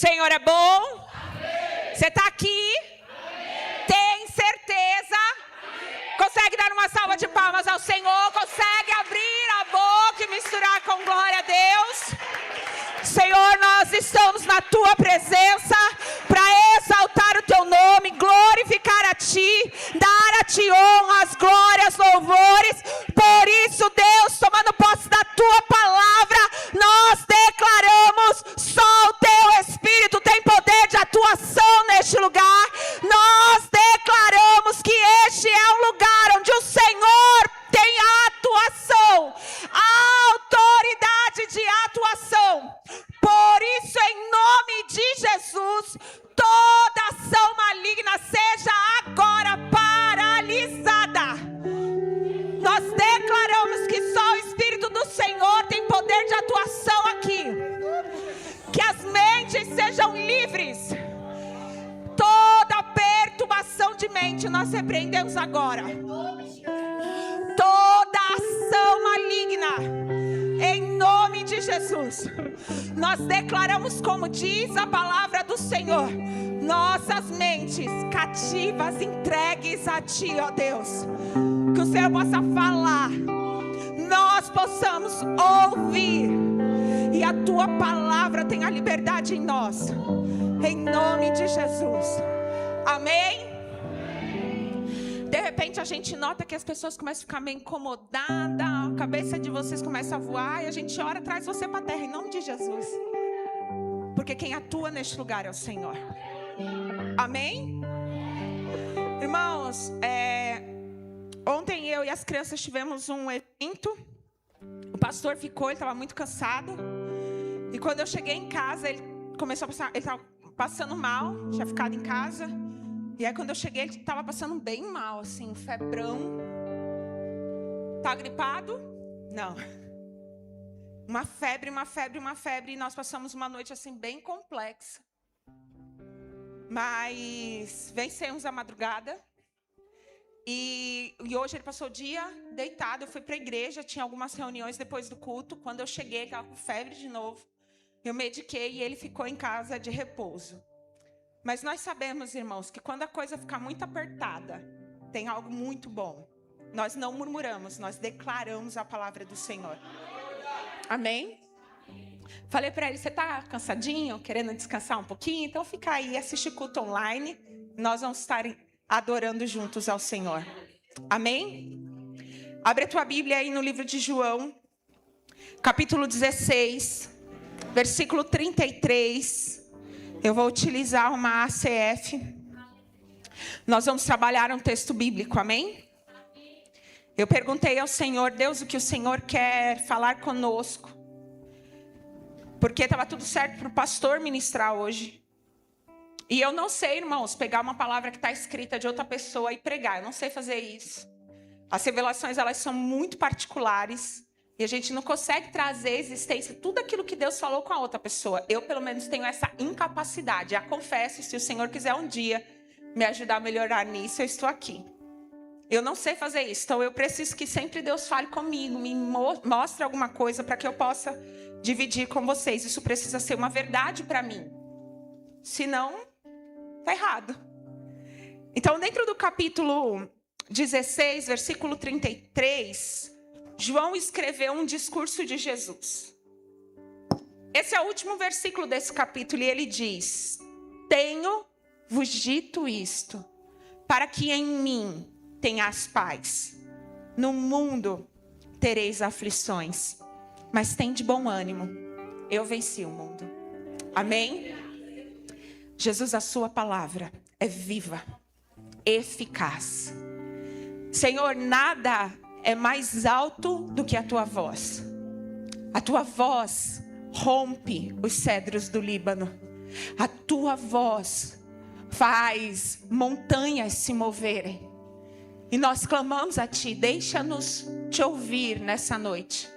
Senhor é bom? Você está aqui? Tem certeza? Consegue dar uma salva de palmas ao Senhor? Consegue abrir a boca e misturar com glória a Deus? Senhor, nós estamos na Tua presença para exaltar o Teu nome, glorificar a Ti, dar a Ti honras, glórias, louvores. Por isso, Deus, tomando posse da Tua palavra, nós declaramos: só o Teu Espírito tem poder de atuação neste lugar. Nós declaramos que este é um lugar onde o Senhor tem atuação, autoridade de atuação. Por isso, em nome de Jesus, toda ação maligna seja agora paralisada. Nós declaramos que só o Espírito do Senhor tem poder de atuação aqui. Que as mentes sejam livres. Toda perturbação de mente nós repreendemos agora. Toda ação maligna, em nome de Jesus, nós declaramos, como diz a palavra do Senhor, nossas mentes cativas entregues a Ti, ó Deus. Que o Senhor possa falar, nós possamos ouvir, e a Tua palavra tenha liberdade em nós, em nome de Jesus. Amém? De repente a gente nota que as pessoas começam a ficar meio incomodadas, a cabeça de vocês começa a voar, e a gente ora, traz você para a terra, em nome de Jesus. Porque quem atua neste lugar é o Senhor. Amém? Irmãos, ontem eu e as crianças tivemos um evento. O pastor ficou, ele estava muito cansado. E quando eu cheguei em casa, ele começou a passar, ele estava passando mal, tinha ficado em casa. E aí quando eu cheguei, ele estava passando bem mal, assim, um febrão. Tá gripado? Não. Uma febre, e nós passamos uma noite assim bem complexa. Mas vencemos a madrugada. E hoje ele passou o dia deitado. Eu fui para a igreja, tinha algumas reuniões depois do culto. Quando eu cheguei, ele estava com febre de novo. Eu mediquei e ele ficou em casa de repouso. Mas nós sabemos, irmãos, que quando a coisa ficar muito apertada, tem algo muito bom. Nós não murmuramos, nós declaramos a palavra do Senhor. Amém? Falei para ele, você está cansadinho, querendo descansar um pouquinho? Então fica aí, assiste culto online. Nós vamos estar adorando juntos ao Senhor. Amém? Abre a tua Bíblia aí no livro de João, capítulo 16, versículo 33. Eu vou utilizar uma ACF. Nós vamos trabalhar um texto bíblico, amém? Eu perguntei ao Senhor, Deus, o que o Senhor quer falar conosco. Porque estava tudo certo para o pastor ministrar hoje. E eu não sei, irmãos, pegar uma palavra que está escrita de outra pessoa e pregar. Eu não sei fazer isso. As revelações, elas são muito particulares. E a gente não consegue trazer à existência tudo aquilo que Deus falou com a outra pessoa. Eu, pelo menos, tenho essa incapacidade. Já confesso, se o Senhor quiser um dia me ajudar a melhorar nisso, eu estou aqui. Eu não sei fazer isso. Então, eu preciso que sempre Deus fale comigo, me mostre alguma coisa para que eu possa dividir com vocês. Isso precisa ser uma verdade para mim. Senão, está errado. Então, dentro do capítulo 16, versículo 33... João escreveu um discurso de Jesus. Esse é o último versículo desse capítulo e ele diz: tenho-vos dito isto, para que em mim tenhas paz. No mundo tereis aflições, mas tende bom ânimo. Eu venci o mundo. Amém? Jesus, a sua palavra é viva, eficaz. Senhor, nada é mais alto do que a tua voz. A tua voz rompe os cedros do Líbano. A tua voz faz montanhas se moverem. E nós clamamos a Ti, deixa-nos Te ouvir nessa noite.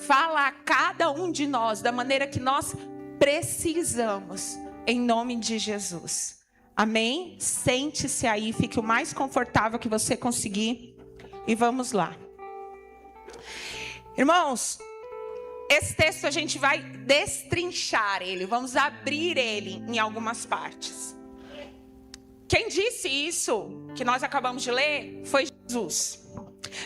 Fala a cada um de nós da maneira que nós precisamos, em nome de Jesus. Amém? Sente-se aí, fique o mais confortável que você conseguir. E vamos lá. Irmãos, esse texto a gente vai destrinchar ele, vamos abrir ele em algumas partes. Quem disse isso, que nós acabamos de ler, foi Jesus.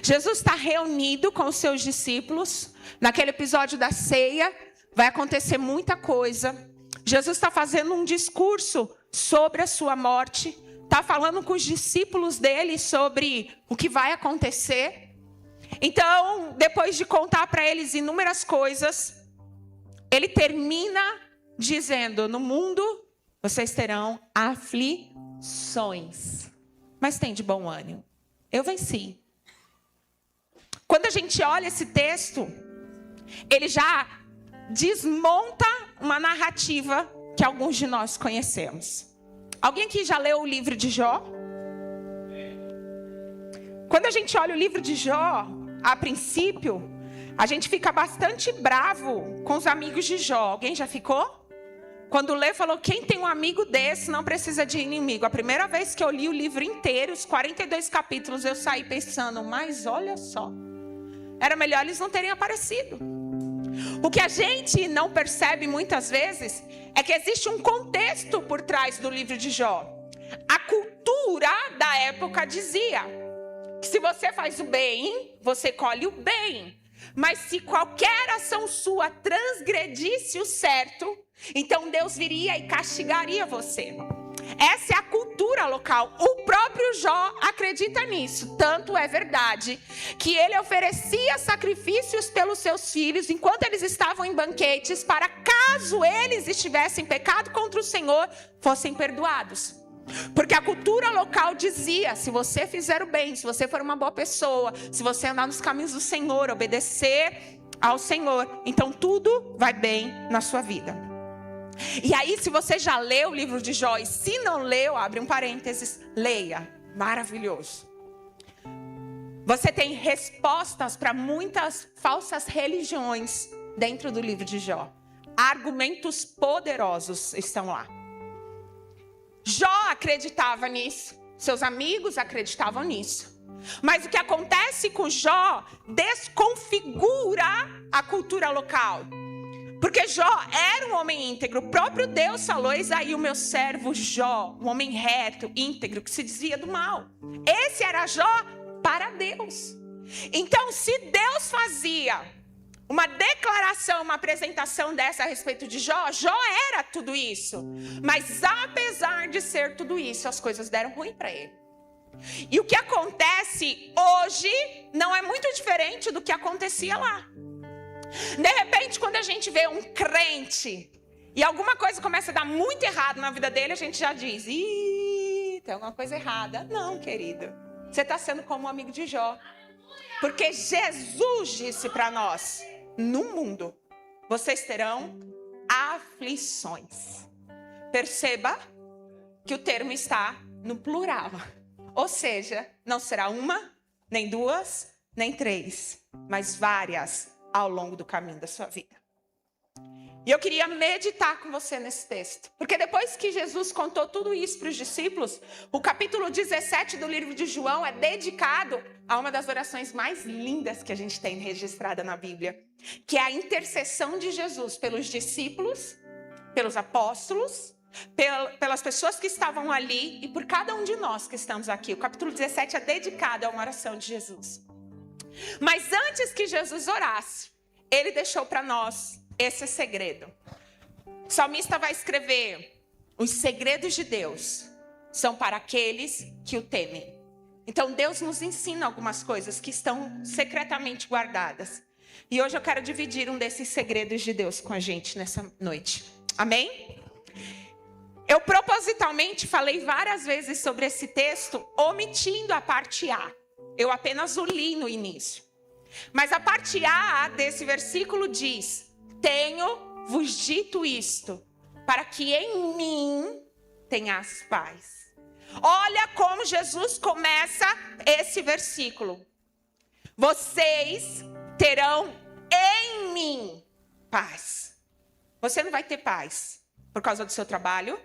Jesus está reunido com os seus discípulos. Naquele episódio da ceia, vai acontecer muita coisa. Jesus está fazendo um discurso sobre a sua morte. Está falando com os discípulos dele sobre o que vai acontecer. Então, depois de contar para eles inúmeras coisas, ele termina dizendo: no mundo vocês terão aflições, mas tem de bom ânimo, eu venci. Quando a gente olha esse texto, ele já desmonta uma narrativa que alguns de nós conhecemos. Alguém aqui já leu o livro de Jó? Quando a gente olha o livro de Jó, a princípio, a gente fica bastante bravo com os amigos de Jó. Alguém já ficou? Quando lê, falou: quem tem um amigo desse não precisa de inimigo. A primeira vez que eu li o livro inteiro, os 42 capítulos, eu saí pensando: mas olha só, era melhor eles não terem aparecido. O que a gente não percebe muitas vezes é que existe um contexto por trás do livro de Jó. A cultura da época dizia que se você faz o bem, você colhe o bem. Mas se qualquer ação sua transgredisse o certo, então Deus viria e castigaria você. Essa é a cultura local. O próprio Jó acredita nisso. Tanto é verdade que ele oferecia sacrifícios pelos seus filhos enquanto eles estavam em banquetes, para caso eles estivessem em pecado contra o Senhor, fossem perdoados. Porque a cultura local dizia: se você fizer o bem, se você for uma boa pessoa, se você andar nos caminhos do Senhor, obedecer ao Senhor, então tudo vai bem na sua vida. E aí, se você já leu o livro de Jó, e se não leu, abre um parênteses, leia. Maravilhoso. Você tem respostas para muitas falsas religiões dentro do livro de Jó. Argumentos poderosos estão lá. Jó acreditava nisso, seus amigos acreditavam nisso. Mas o que acontece com Jó desconfigura a cultura local. Porque Jó era um homem íntegro. O próprio Deus falou: eis aí o meu servo Jó, um homem reto, íntegro, que se desvia do mal. Esse era Jó para Deus. Então, se Deus fazia uma declaração, uma apresentação dessa a respeito de Jó, Jó era tudo isso. Mas apesar de ser tudo isso, as coisas deram ruim para ele. E o que acontece hoje não é muito diferente do que acontecia lá. De repente, quando a gente vê um crente e alguma coisa começa a dar muito errado na vida dele, a gente já diz: ih, tem alguma coisa errada. Não, querido, você está sendo como um amigo de Jó. Porque Jesus disse para nós: no mundo vocês terão aflições. Perceba que o termo está no plural. Ou seja, não será uma, nem duas, nem três, mas várias ao longo do caminho da sua vida. E eu queria meditar com você nesse texto. Porque depois que Jesus contou tudo isso para os discípulos, o capítulo 17 do livro de João é dedicado a uma das orações mais lindas que a gente tem registrada na Bíblia, que é a intercessão de Jesus pelos discípulos, pelos apóstolos, pelas pessoas que estavam ali e por cada um de nós que estamos aqui. O capítulo 17 é dedicado a uma oração de Jesus. Mas antes que Jesus orasse, ele deixou para nós esse segredo. O salmista vai escrever: os segredos de Deus são para aqueles que o temem. Então Deus nos ensina algumas coisas que estão secretamente guardadas. E hoje eu quero dividir um desses segredos de Deus com a gente nessa noite. Amém? Eu propositalmente falei várias vezes sobre esse texto, omitindo a parte A. Eu apenas o li no início. Mas a parte A desse versículo diz: tenho-vos dito isto, para que em mim tenhas paz. Olha como Jesus começa esse versículo: vocês terão em mim paz. Você não vai ter paz por causa do seu trabalho.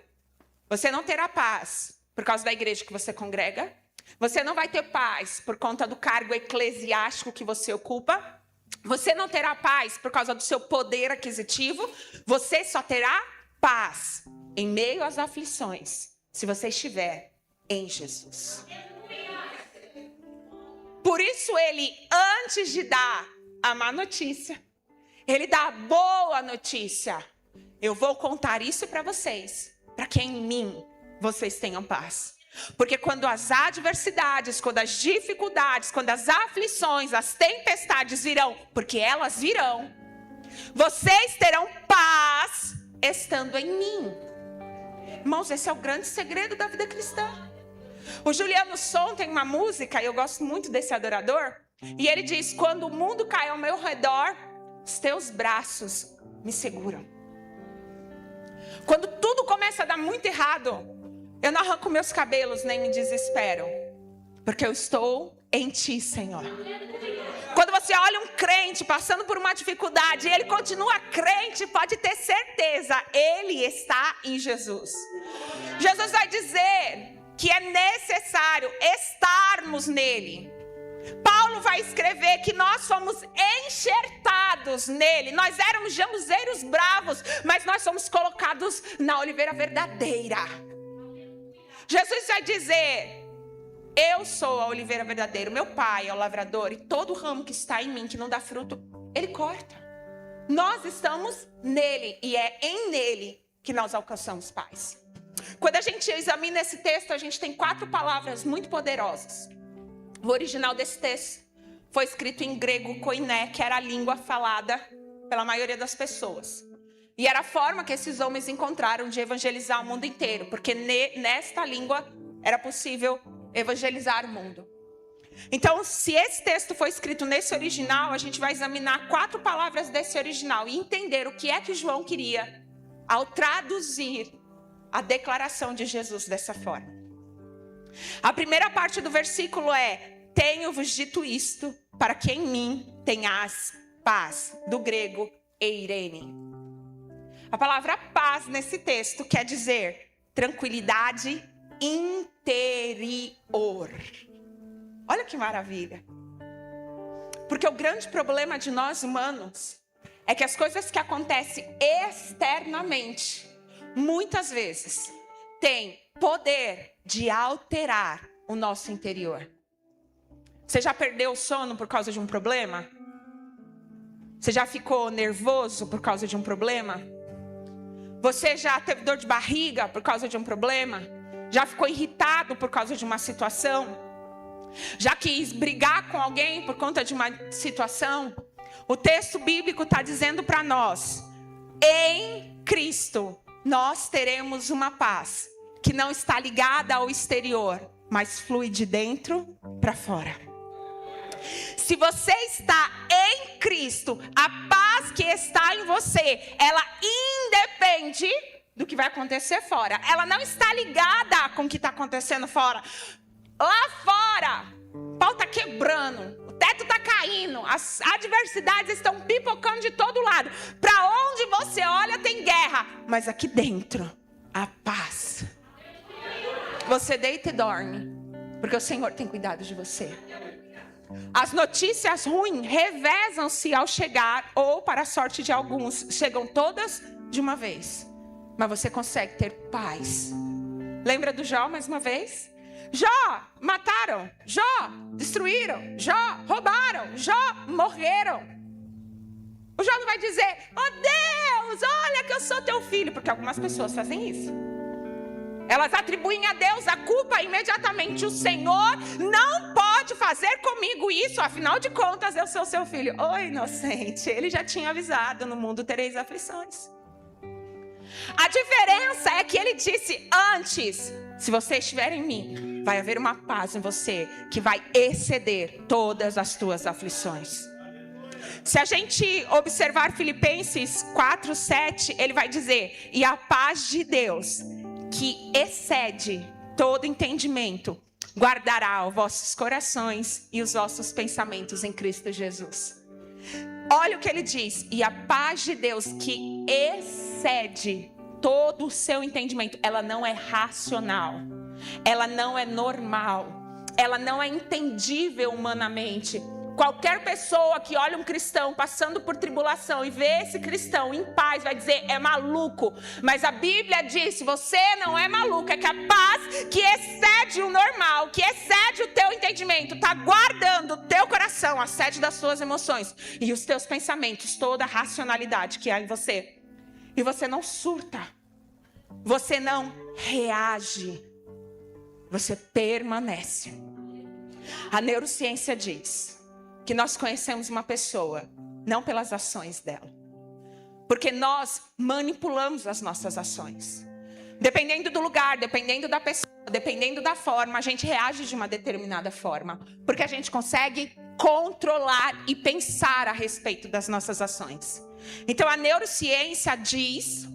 Você não terá paz por causa da igreja que você congrega. Você não vai ter paz por conta do cargo eclesiástico que você ocupa. Você não terá paz por causa do seu poder aquisitivo. Você só terá paz em meio às aflições se você estiver em Jesus. Por isso ele, antes de dar a má notícia, ele dá a boa notícia. Eu vou contar isso para vocês, para que em mim vocês tenham paz. Porque quando as adversidades, quando as dificuldades, quando as aflições, as tempestades virão, porque elas virão, vocês terão paz estando em mim. Irmãos, esse é o grande segredo da vida cristã. O Juliano Som tem uma música, e eu gosto muito desse adorador, e ele diz: quando o mundo cai ao meu redor, os teus braços me seguram. Quando tudo começa a dar muito errado, eu não arranco meus cabelos nem me desespero, porque eu estou em ti, Senhor. Quando você olha um crente passando por uma dificuldade e ele continua crente, pode ter certeza, ele está em Jesus. Jesus vai dizer que é necessário estarmos nele. Paulo vai escrever que nós fomos enxertados nele. Nós éramos jambuzeiros bravos, mas nós somos colocados na oliveira verdadeira. Jesus vai dizer: eu sou a oliveira verdadeira, meu pai é o lavrador, e todo ramo que está em mim, que não dá fruto, ele corta. Nós estamos nele, e é em nele que nós alcançamos paz. Quando a gente examina esse texto, a gente tem 4 palavras muito poderosas. O original desse texto foi escrito em grego koiné, que era a língua falada pela maioria das pessoas. E era a forma que esses homens encontraram de evangelizar o mundo inteiro, porque nesta língua era possível evangelizar o mundo. Então, se esse texto foi escrito nesse original, a gente vai examinar 4 palavras desse original e entender o que é que João queria ao traduzir a declaração de Jesus dessa forma. A primeira parte do versículo é: tenho-vos dito isto, para que em mim tenhas paz, do grego eirene. A palavra paz nesse texto quer dizer tranquilidade interior. Olha que maravilha. Porque o grande problema de nós humanos é que as coisas que acontecem externamente, muitas vezes, têm poder de alterar o nosso interior. Você já perdeu o sono por causa de um problema? Você já ficou nervoso por causa de um problema? Você já teve dor de barriga por causa de um problema? Já ficou irritado por causa de uma situação? Já quis brigar com alguém por conta de uma situação? O texto bíblico está dizendo para nós: em Cristo nós teremos uma paz que não está ligada ao exterior, mas flui de dentro para fora. Se você está em Cristo, a paz que está em você, ela independe do que vai acontecer fora. Ela não está ligada com o que está acontecendo fora. Lá fora, o pau está quebrando, o teto está caindo, as adversidades estão pipocando de todo lado. Para onde você olha tem guerra, mas aqui dentro, a paz. Você deita e dorme, porque o Senhor tem cuidado de você. As notícias ruins revezam-se ao chegar, ou para a sorte de alguns, chegam todas de uma vez. Mas você consegue ter paz. Lembra do Jó mais uma vez? Jó mataram, Jó destruíram, Jó roubaram, Jó morreram. O Jó não vai dizer: oh Deus, olha que eu sou teu filho, porque algumas pessoas fazem isso. Elas atribuem a Deus a culpa imediatamente. O Senhor não pode fazer comigo isso, afinal de contas eu sou seu filho. Ô inocente, ele já tinha avisado: no mundo tereis aflições. A diferença é que ele disse antes: se você estiver em mim, vai haver uma paz em você que vai exceder todas as tuas aflições. Se a gente observar Filipenses 4:7, ele vai dizer: e a paz de Deus, que excede todo entendimento, guardará os vossos corações e os vossos pensamentos em Cristo Jesus. Olha o que ele diz: e a paz de Deus, que excede todo o seu entendimento. Ela não é racional, ela não é normal, ela não é entendível humanamente. Qualquer pessoa que olha um cristão passando por tribulação e vê esse cristão em paz vai dizer, é maluco. Mas a Bíblia diz, você não é maluco, é que a paz que excede o normal, que excede o teu entendimento, está guardando o teu coração, a sede das suas emoções e os teus pensamentos, toda a racionalidade que há em você. E você não surta, você não reage, você permanece. A neurociência diz que nós conhecemos uma pessoa não pelas ações dela, porque nós manipulamos as nossas ações. Dependendo do lugar, dependendo da pessoa, dependendo da forma, a gente reage de uma determinada forma, porque a gente consegue controlar e pensar a respeito das nossas ações. Então a neurociência diz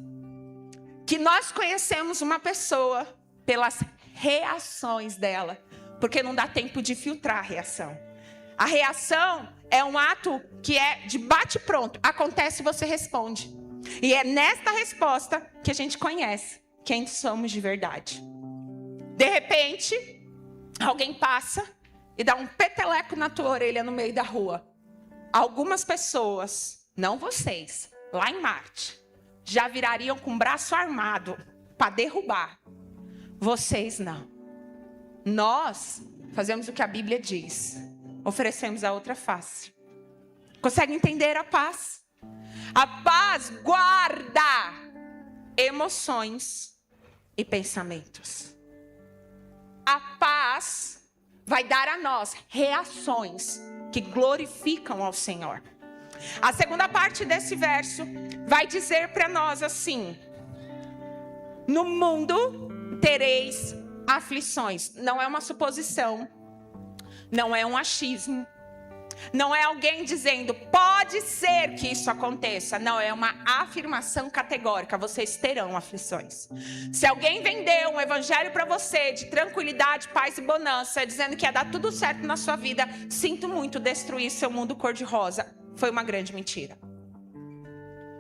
que nós conhecemos uma pessoa pelas reações dela, porque não dá tempo de filtrar a reação. A reação é um ato que é de bate-pronto. Acontece e você responde. E é nesta resposta que a gente conhece quem somos de verdade. De repente, alguém passa e dá um peteleco na tua orelha no meio da rua. Algumas pessoas, não vocês, lá em Marte, já virariam com o braço armado para derrubar. Vocês não. Nós fazemos o que a Bíblia diz. Oferecemos a outra face. Consegue entender a paz? A paz guarda emoções e pensamentos. A paz vai dar a nós reações que glorificam ao Senhor. A segunda parte desse verso vai dizer para nós assim: no mundo tereis aflições. Não é uma suposição, não é um achismo, não é alguém dizendo pode ser que isso aconteça. Não, é uma afirmação categórica: vocês terão aflições. Se alguém vendeu um evangelho para você de tranquilidade, paz e bonança, dizendo que ia dar tudo certo na sua vida, sinto muito destruir seu mundo cor-de-rosa. Foi uma grande mentira.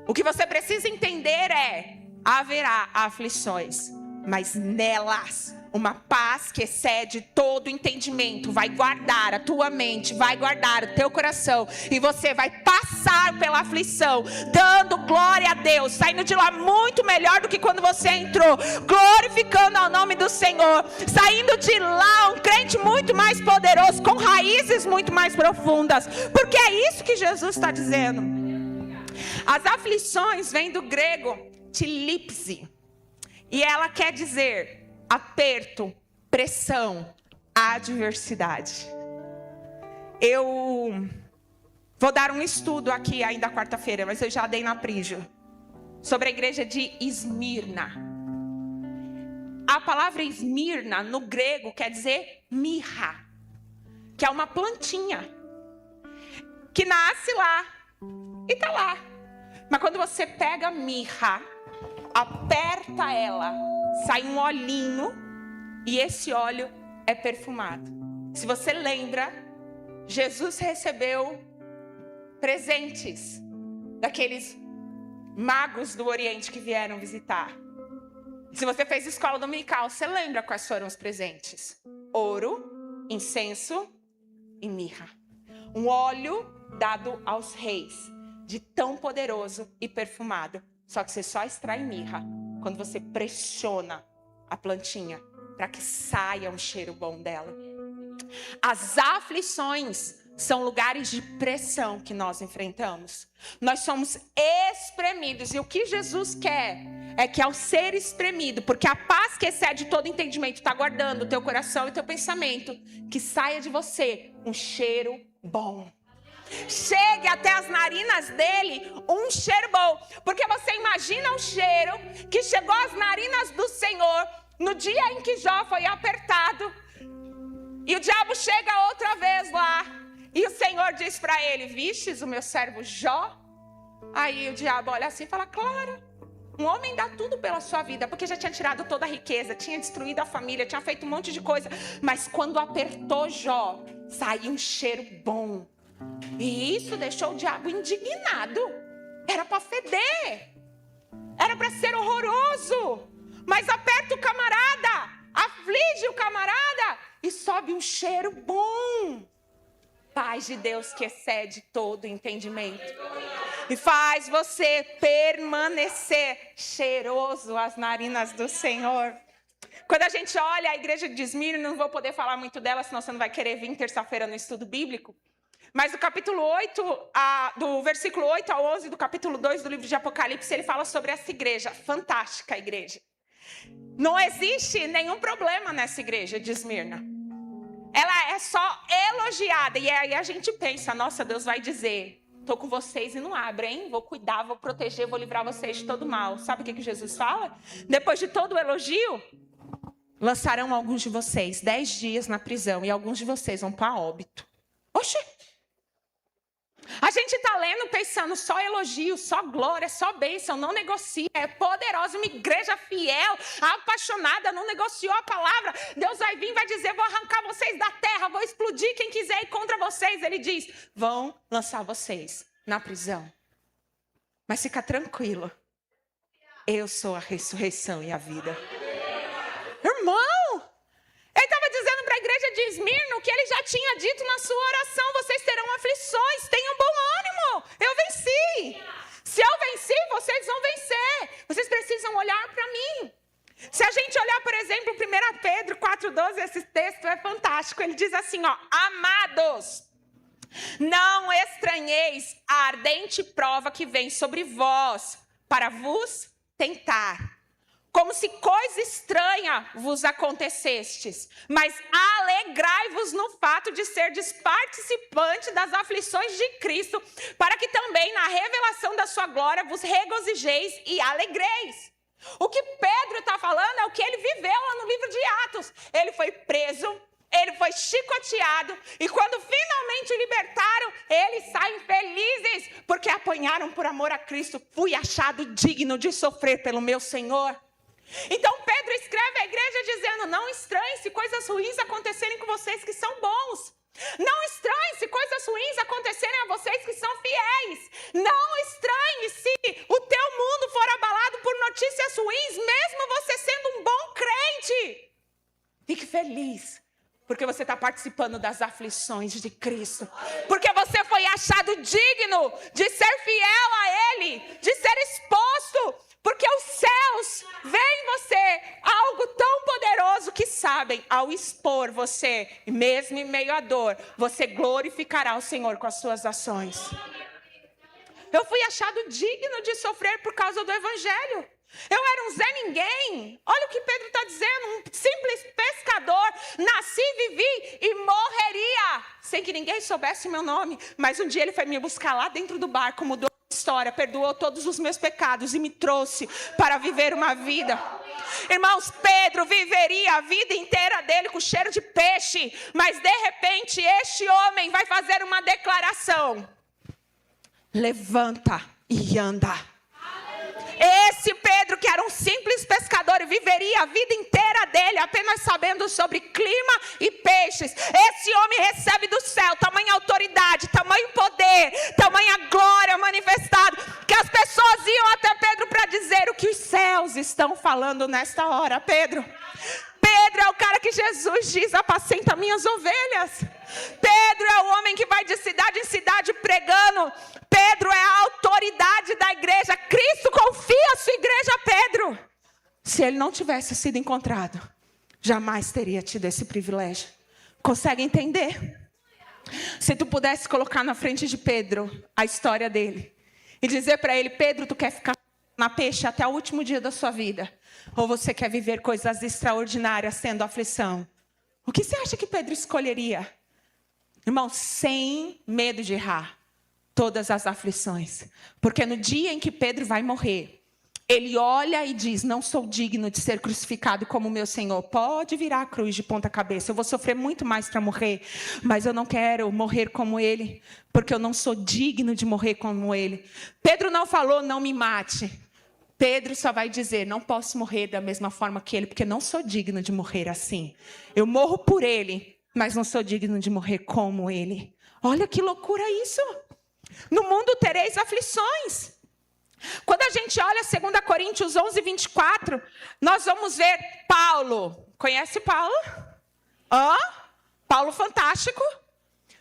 O que você precisa entender é: haverá aflições, mas nelas uma paz que excede todo entendimento vai guardar a tua mente, vai guardar o teu coração, e você vai passar pela aflição dando glória a Deus, saindo de lá muito melhor do que quando você entrou, glorificando ao nome do Senhor, saindo de lá um crente muito mais poderoso, com raízes muito mais profundas, porque é isso que Jesus está dizendo. As aflições vêm do grego tilipse, e ela quer dizer aperto, pressão, adversidade. Eu vou dar um estudo aqui ainda quarta-feira, mas eu já dei na Prígio, sobre a igreja de Esmirna. A palavra Esmirna no grego quer dizer mirra, que é uma plantinha que nasce lá e tá lá. Mas quando você pega a mirra, aperta ela, sai um olhinho, e esse óleo é perfumado. Se você lembra, Jesus recebeu presentes daqueles magos do Oriente que vieram visitar. Se você fez escola dominical, você lembra quais foram os presentes? Ouro, incenso e mirra. Um óleo dado aos reis, de tão poderoso e perfumado. Só que você só extrai mirra quando você pressiona a plantinha para que saia um cheiro bom dela. As aflições são lugares de pressão que nós enfrentamos. Nós somos espremidos, e o que Jesus quer é que ao ser espremido, porque a paz que excede todo entendimento está guardando o teu coração e o teu pensamento, que saia de você um cheiro bom. Chegue até as narinas dele um cheiro bom, porque você imagina o cheiro que chegou às narinas do Senhor no dia em que Jó foi apertado, e o diabo chega outra vez lá, e o Senhor diz para ele: vistes o meu servo Jó? Aí o diabo olha assim e fala: claro, um homem dá tudo pela sua vida, porque já tinha tirado toda a riqueza, tinha destruído a família, tinha feito um monte de coisa, mas quando apertou Jó, saiu um cheiro bom. E isso deixou o diabo indignado. Era para feder, era para ser horroroso, mas aperta o camarada, aflige o camarada e sobe um cheiro bom. paz de Deus que excede todo entendimento. E faz você permanecer cheiroso às narinas do Senhor. Quando a gente olha a igreja de Esmirna, não vou poder falar muito dela, senão você não vai querer vir terça-feira no estudo bíblico. Mas do capítulo 8, do versículo 8 ao 11 do capítulo 2 do livro de Apocalipse, ele fala sobre essa igreja, fantástica igreja. Não existe nenhum problema nessa igreja de Esmirna. Ela é só elogiada. E aí a gente pensa, nossa, Deus vai dizer, estou com vocês e não abre, hein? Vou cuidar, vou proteger, vou livrar vocês de todo mal. Sabe o que Jesus fala? Depois de todo o elogio, lançarão alguns de vocês 10 dias na prisão e alguns de vocês vão para óbito. Oxê! A gente está lendo pensando só elogio, só glória, só bênção, não negocia, é poderosa, uma igreja fiel, apaixonada, não negociou a palavra. Deus vai vir e vai dizer, vou arrancar vocês da terra, vou explodir quem quiser ir contra vocês. Ele diz, vão lançar vocês na prisão. Mas fica tranquilo, eu sou a ressurreição e a vida. Irmão, ele estava dizendo para a igreja de Esmirna o que ele já tinha dito na sua oração. Vocês terão aflições, tenham bom ânimo. Eu venci. Se eu venci, vocês vão vencer. Vocês precisam olhar para mim. Se a gente olhar, por exemplo, 1 Pedro 4,12, esse texto é fantástico. Ele diz assim, ó, amados, não estranheis a ardente prova que vem sobre vós para vos tentar. Como se coisa estranha vos acontecestes, mas alegrai-vos no fato de serdes participante das aflições de Cristo, para que também na revelação da sua glória vos regozijeis e alegreis. O que Pedro está falando é o que ele viveu lá no livro de Atos. Ele foi preso, ele foi chicoteado, e quando finalmente o libertaram, eles saem felizes, porque apanharam por amor a Cristo. Fui achado digno de sofrer pelo meu Senhor. Então Pedro escreve à igreja dizendo, não estranhe se coisas ruins acontecerem com vocês que são bons. Não estranhe se coisas ruins acontecerem a vocês que são fiéis. Não estranhe se o teu mundo for abalado por notícias ruins, mesmo você sendo um bom crente. Fique feliz, porque você está participando das aflições de Cristo. Porque você foi achado digno de ser fiel a Ele, de ser exposto. Porque os céus veem em você algo tão poderoso que sabem, ao expor você, mesmo em meio à dor, você glorificará o Senhor com as suas ações. Eu fui achado digno de sofrer por causa do Evangelho. Eu era um Zé Ninguém. Olha o que Pedro está dizendo, um simples pescador. Nasci, vivi e morreria, sem que ninguém soubesse meu nome. Mas um dia ele foi me buscar lá dentro do barco, mudou a história, perdoou todos os meus pecados e me trouxe para viver uma vida. Irmãos, Pedro viveria a vida inteira dele com cheiro de peixe. Mas de repente este homem vai fazer uma declaração. Levanta e anda. Esse Pedro, que era um simples pescador e viveria a vida inteira dele apenas sabendo sobre clima e peixes. Esse homem recebe do céu tamanha autoridade, tamanho poder, tamanha glória manifestada, que as pessoas iam até Pedro para dizer o que os céus estão falando nesta hora. Pedro é o cara que Jesus diz, apacenta minhas ovelhas. Pedro é o homem que vai de cidade em cidade pregando. Pedro é a autoridade da igreja. Cristo confia a sua igreja a Pedro. Se ele não tivesse sido encontrado, jamais teria tido esse privilégio. Consegue entender? Se tu pudesse colocar na frente de Pedro a história dele e dizer para ele, Pedro, tu quer ficar na peixe até o último dia da sua vida? Ou você quer viver coisas extraordinárias tendo aflição? O que você acha que Pedro escolheria? Irmão, sem medo de errar, todas as aflições. Porque no dia em que Pedro vai morrer, ele olha e diz, não sou digno de ser crucificado como meu Senhor. Pode virar a cruz de ponta cabeça, eu vou sofrer muito mais para morrer. Mas eu não quero morrer como ele, porque eu não sou digno de morrer como ele. Pedro não falou, não me mate. Pedro só vai dizer, não posso morrer da mesma forma que ele, porque não sou digno de morrer assim. Eu morro por ele, mas não sou digno de morrer como ele. Olha que loucura isso. No mundo tereis aflições. Quando a gente olha 2 Coríntios 11, 24, nós vamos ver Paulo. Conhece Paulo? Paulo fantástico.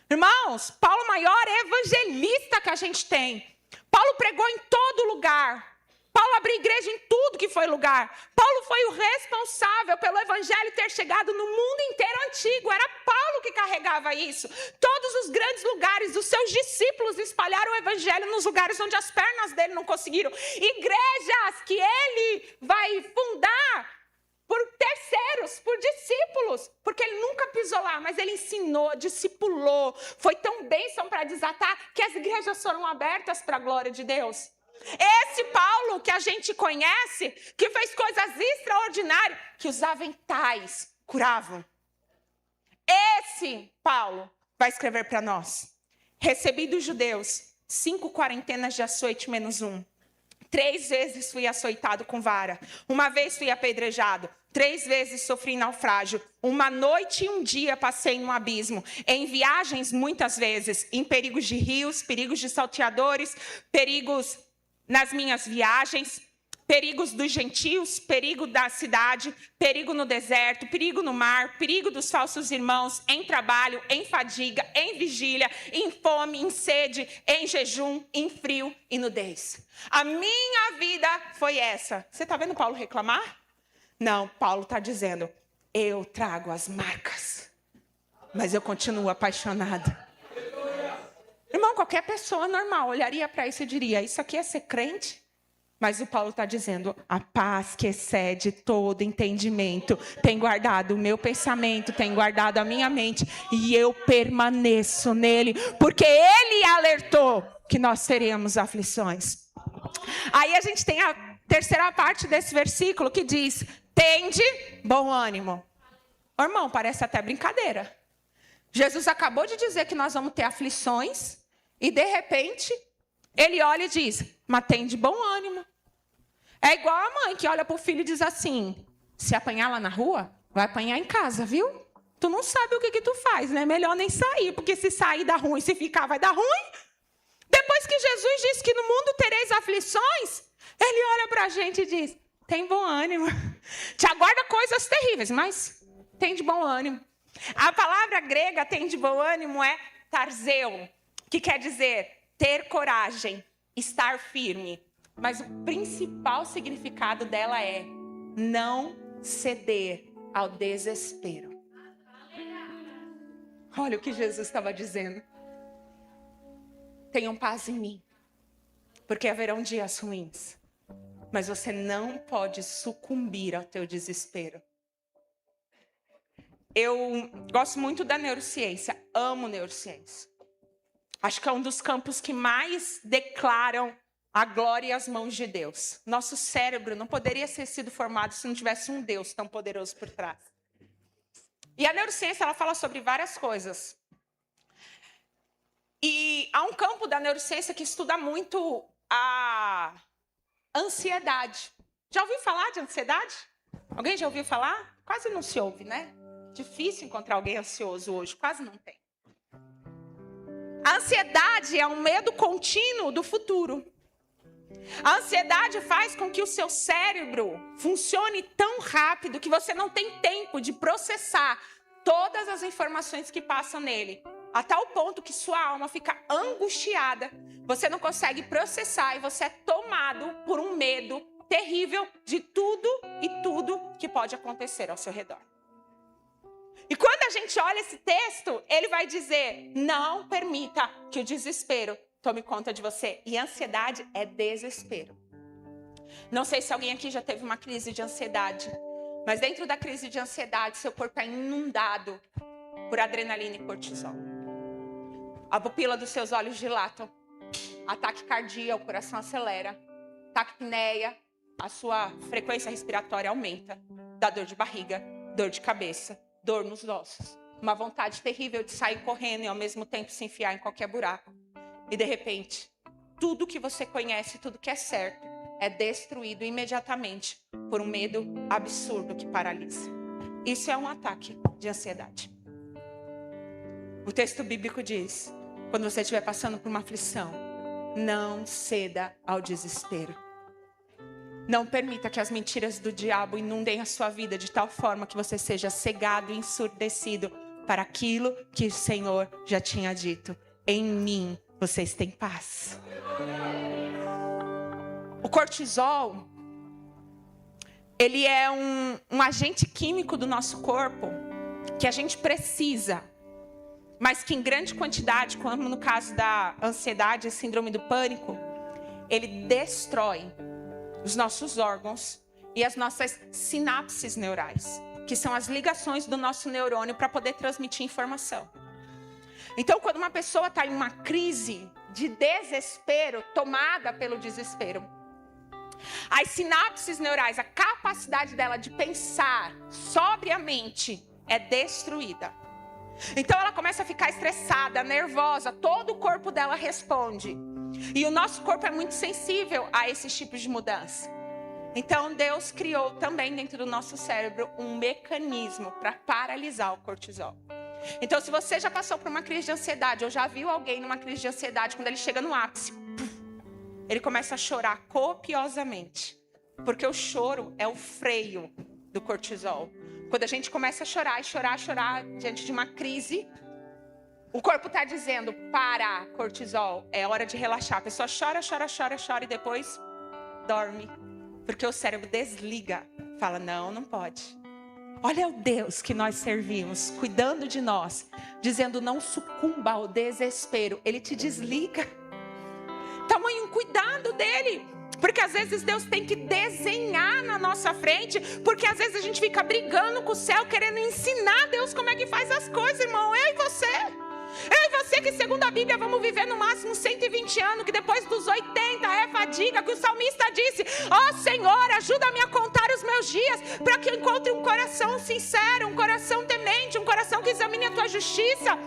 Irmãos, Paulo é o maior evangelista que a gente tem. Paulo pregou em todo lugar. Paulo abriu igreja em tudo que foi lugar. Paulo foi o responsável pelo evangelho ter chegado no mundo inteiro antigo. Era Paulo que carregava isso. Todos os grandes lugares, os seus discípulos espalharam o evangelho nos lugares onde as pernas dele não conseguiram. Igrejas que ele vai fundar por terceiros, por discípulos, porque ele nunca pisou lá, mas ele ensinou, discipulou. Foi tão bênção para desatar que as igrejas foram abertas para a glória de Deus. Esse Paulo que a gente conhece, que fez coisas extraordinárias, que os aventais curavam. Esse Paulo vai escrever para nós. Recebi dos judeus 5 quarentenas de açoite menos 1. 3 vezes fui açoitado com vara. 1 vez fui apedrejado. 3 vezes sofri naufrágio. 1 noite e 1 dia passei num abismo. Em viagens, muitas vezes. Em perigos de rios, perigos de salteadores, perigos nas minhas viagens, perigos dos gentios, perigo da cidade, perigo no deserto, perigo no mar, perigo dos falsos irmãos, em trabalho, em fadiga, em vigília, em fome, em sede, em jejum, em frio e nudez. A minha vida foi essa. Você está vendo Paulo reclamar? Não, Paulo está dizendo, eu trago as marcas, mas eu continuo apaixonado. Irmão, qualquer pessoa normal olharia para isso e diria, isso aqui é ser crente? Mas o Paulo está dizendo, a paz que excede todo entendimento tem guardado o meu pensamento, tem guardado a minha mente, e eu permaneço nele, porque ele alertou que nós teríamos aflições. Aí a gente tem a terceira parte desse versículo que diz, tende bom ânimo. Ô, irmão, parece até brincadeira. Jesus acabou de dizer que nós vamos ter aflições, e de repente, ele olha e diz, mas tende bom ânimo. É igual a mãe que olha para o filho e diz assim, se apanhar lá na rua, vai apanhar em casa, viu? Tu não sabe o que tu faz, né? Melhor nem sair, porque se sair dá ruim, se ficar vai dar ruim. Depois que Jesus disse que no mundo tereis aflições, ele olha para a gente e diz, tem bom ânimo. Te aguarda coisas terríveis, mas tem de bom ânimo. A palavra grega tem de bom ânimo é tarzeu, que quer dizer ter coragem, estar firme. Mas o principal significado dela é não ceder ao desespero. Olha o que Jesus estava dizendo. Tenham paz em mim, porque haverão dias ruins. Mas você não pode sucumbir ao teu desespero. Eu gosto muito da neurociência, amo neurociência. Acho que é um dos campos que mais declaram a glória e as mãos de Deus. Nosso cérebro não poderia ter sido formado se não tivesse um Deus tão poderoso por trás. E a neurociência, ela fala sobre várias coisas. E há um campo da neurociência que estuda muito a ansiedade. Já ouviu falar de ansiedade? Alguém já ouviu falar? Quase não se ouve, né? Difícil encontrar alguém ansioso hoje, quase não tem. A ansiedade é um medo contínuo do futuro. A ansiedade faz com que o seu cérebro funcione tão rápido que você não tem tempo de processar todas as informações que passam nele. A tal ponto que sua alma fica angustiada. Você não consegue processar e você é tomado por um medo terrível de tudo e tudo que pode acontecer ao seu redor. E quando a gente olha esse texto, ele vai dizer, não permita que o desespero tome conta de você. E ansiedade é desespero. Não sei se alguém aqui já teve uma crise de ansiedade, mas dentro da crise de ansiedade, seu corpo é inundado por adrenalina e cortisol. A pupila dos seus olhos dilatam, ataque cardíaco, o coração acelera, taquipneia, a sua frequência respiratória aumenta, dá dor de barriga, dor de cabeça, dor nos ossos, uma vontade terrível de sair correndo e ao mesmo tempo se enfiar em qualquer buraco. E de repente, tudo que você conhece, tudo que é certo, é destruído imediatamente por um medo absurdo que paralisa. Isso é um ataque de ansiedade. O texto bíblico diz, quando você estiver passando por uma aflição, não ceda ao desespero. Não permita que as mentiras do diabo inundem a sua vida de tal forma que você seja cegado e ensurdecido para aquilo que o Senhor já tinha dito. Em mim vocês têm paz. O cortisol, ele é um agente químico do nosso corpo que a gente precisa, mas que em grande quantidade, como no caso da ansiedade e síndrome do pânico, ele destrói os nossos órgãos e as nossas sinapses neurais, que são as ligações do nosso neurônio para poder transmitir informação. Então, quando uma pessoa está em uma crise de desespero, tomada pelo desespero, as sinapses neurais, a capacidade dela de pensar sobriamente é destruída. Então ela começa a ficar estressada, nervosa, todo o corpo dela responde. E o nosso corpo é muito sensível a esses tipos de mudança. Então Deus criou também dentro do nosso cérebro um mecanismo para paralisar o cortisol. Então se você já passou por uma crise de ansiedade, ou já viu alguém numa crise de ansiedade, quando ele chega no ápice, ele começa a chorar copiosamente. Porque o choro é o freio do cortisol. Quando a gente começa a chorar e chorar, chorar diante de uma crise, o corpo está dizendo, para, cortisol, é hora de relaxar. A pessoa chora, chora, chora, chora e depois dorme. Porque o cérebro desliga, fala, não, não pode. Olha o Deus que nós servimos, cuidando de nós, dizendo não sucumba ao desespero. Ele te desliga. Tamanho cuidado dele. Porque às vezes Deus tem que desenhar na nossa frente. Porque às vezes a gente fica brigando com o céu, querendo ensinar a Deus como é que faz as coisas, irmão. Eu e você. Eu e você que segundo a Bíblia vamos viver no máximo 120 anos. Que depois dos 80 é fadiga. Que o salmista disse, ó Senhor, ajuda-me a contar os meus dias. Para que eu encontre um coração sincero, um coração temente, um coração que examine a tua justiça.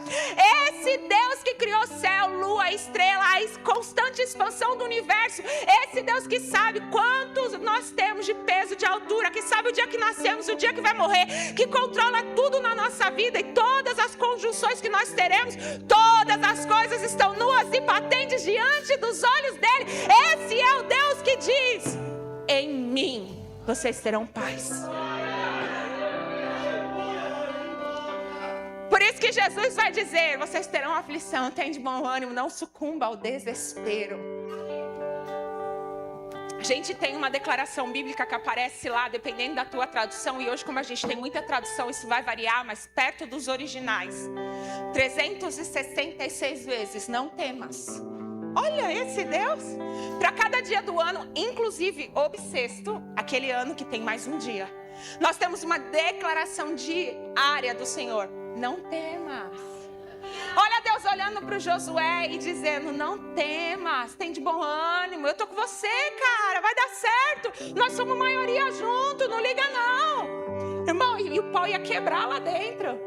Esse Deus que criou céu, lua, estrela, a constante expansão do universo. Esse Deus que sabe quantos nós temos de peso, de altura. Que sabe o dia que nascemos, o dia que vai morrer. Que controla tudo na nossa vida. E todas as conjunções que nós teremos. Todas as coisas estão nuas e patentes diante dos olhos dele. Esse é o Deus que diz, em mim vocês terão paz. Por isso que Jesus vai dizer, vocês terão aflição, tem de bom ânimo, não sucumba ao desespero. A gente tem uma declaração bíblica que aparece lá, dependendo da tua tradução, e hoje como a gente tem muita tradução, isso vai variar, mas perto dos originais. 366 vezes, não temas. Olha esse Deus. Para cada dia do ano, inclusive o bissexto, aquele ano que tem mais um dia, nós temos uma declaração diária do Senhor. Não temas. Olha Deus olhando para o Josué e dizendo, não temas, tem de bom ânimo, eu tô com você, cara, vai dar certo. Nós somos maioria junto, não liga não. Irmão, e o pau ia quebrar lá dentro.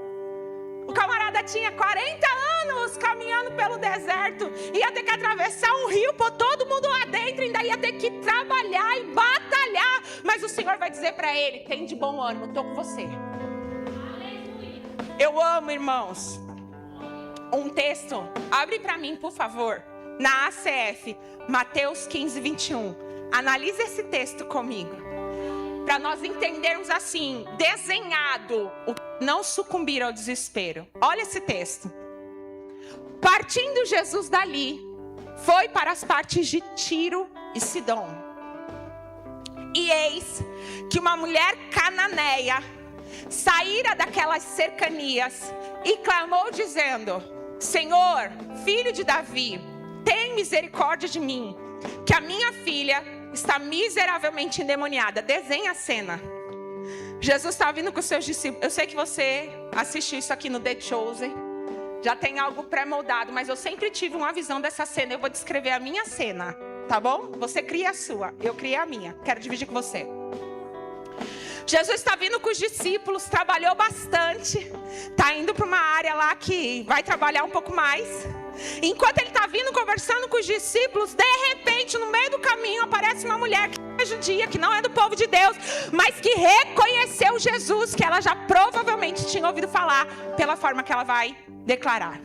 O camarada tinha 40 anos caminhando pelo deserto. Ia ter que atravessar um rio, pôr todo mundo lá dentro. Ainda ia ter que trabalhar e batalhar. Mas o Senhor vai dizer para ele, tem de bom ânimo, estou com você. Eu amo, irmãos. Um texto, abre para mim, por favor. Na ACF, Mateus 15, 21. Analise esse texto comigo. Para nós entendermos assim, desenhado, não sucumbir ao desespero. Olha esse texto. Partindo Jesus dali, foi para as partes de Tiro e Sidom. E eis que uma mulher cananeia saíra daquelas cercanias e clamou dizendo, Senhor, filho de Davi, tem misericórdia de mim, que a minha filha está miseravelmente endemoniada. Desenha a cena. Jesus está vindo com os seus discípulos. Eu sei que você assistiu isso aqui no The Chosen. Já tem algo pré-moldado, mas eu sempre tive uma visão dessa cena. Eu vou descrever a minha cena, tá bom? Você cria a sua, eu criei a minha. Quero dividir com você. Jesus está vindo com os discípulos, trabalhou bastante. Está indo para uma área lá que vai trabalhar um pouco mais. Enquanto ele está vindo conversando com os discípulos, de repente, no meio do caminho, aparece uma mulher que não é judia, que não é do povo de Deus, mas que reconheceu Jesus, que ela já provavelmente tinha ouvido falar, pela forma que ela vai declarar.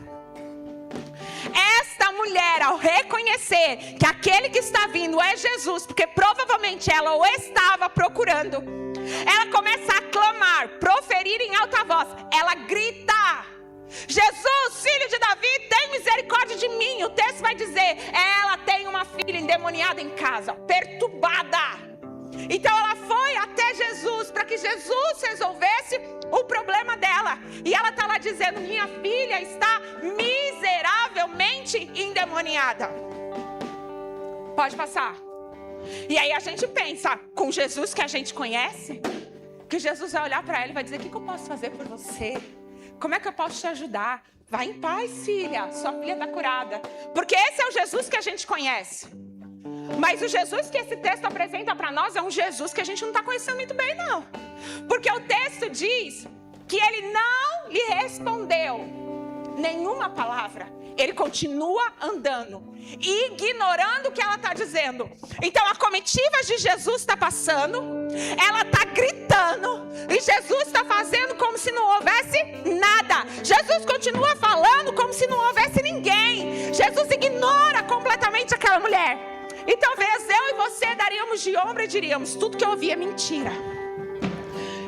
Esta mulher, ao reconhecer que aquele que está vindo é Jesus, porque provavelmente ela o estava procurando, ela começa a clamar, proferir em alta voz, ela grita, Jesus, filho de Davi, tem misericórdia de mim. O texto vai dizer, ela tem uma filha endemoniada em casa, perturbada. Então ela foi até Jesus para que Jesus resolvesse o problema dela. E ela está lá dizendo, minha filha está miseravelmente endemoniada. Pode passar. E aí a gente pensa, com Jesus que a gente conhece, que Jesus vai olhar para ela e vai dizer, o que eu posso fazer por você? Como é que eu posso te ajudar? Vai em paz, filha, sua filha está curada. Porque esse é o Jesus que a gente conhece. Mas o Jesus que esse texto apresenta para nós é um Jesus que a gente não está conhecendo muito bem, não. Porque o texto diz que ele não lhe respondeu nenhuma palavra. Ele continua andando, ignorando o que ela está dizendo. Então a comitiva de Jesus está passando, ela está gritando, e Jesus está fazendo como se não houvesse nada. Jesus continua falando como se não houvesse ninguém. Jesus ignora completamente aquela mulher. E talvez eu e você daríamos de ombro e diríamos, tudo que eu ouvi é mentira.